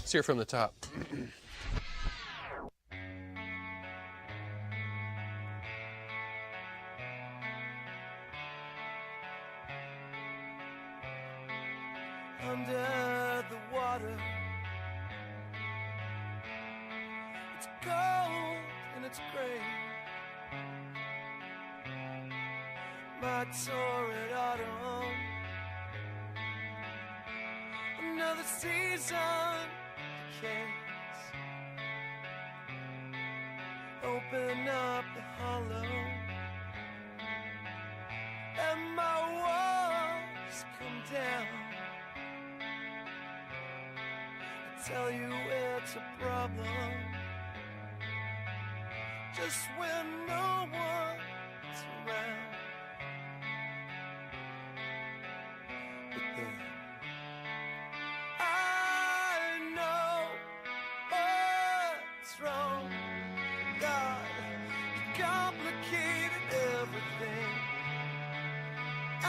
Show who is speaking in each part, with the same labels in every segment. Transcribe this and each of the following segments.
Speaker 1: Let's hear from the top.
Speaker 2: Under the water, it's cold and it's gray. My torrid autumn, another season decays. Open up the hollow, and my walls come down. Tell you it's a problem just when no one's around. But then I know what's wrong. God, you complicated everything. I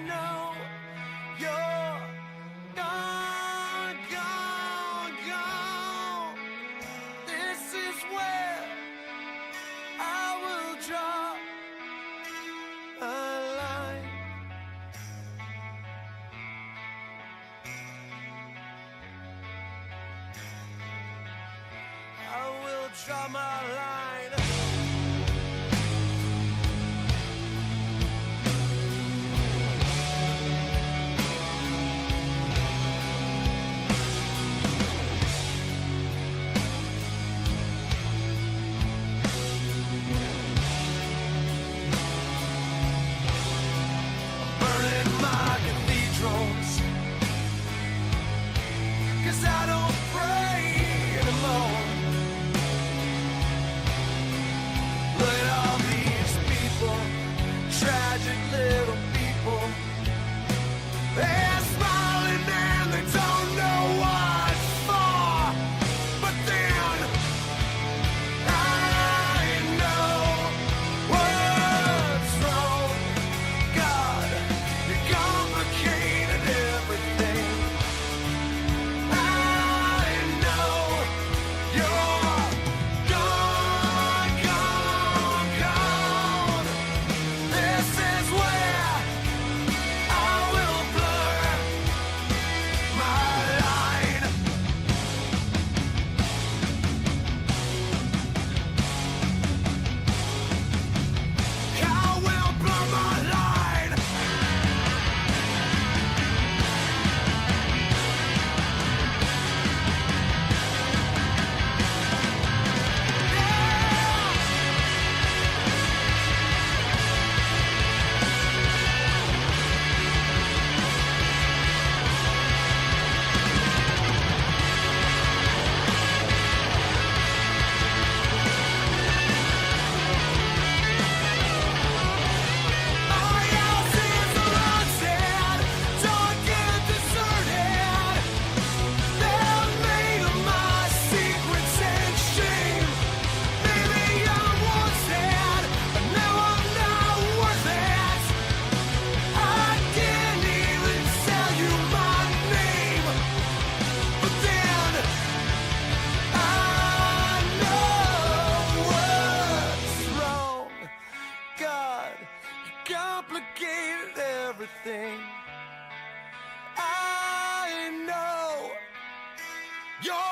Speaker 2: know you're gone, gone, gone. This is where I will draw a line. I will draw my line. Burning my cathedrals, 'cause I don't pray anymore. Look at all these people, tragic little people. They're smiling and they don't know what for. But then I know what's wrong. God, you complicated everything. I know you're gone, gone, gone. This is where I will blur my line. I will blur my line. My house is haunted, dark and deserted. They're made of my secrets and shame. Maybe I'm wanted, but now I'm not worth it. I can't even tell you my name. But then I know what's wrong. God, you complicated everything. I know you're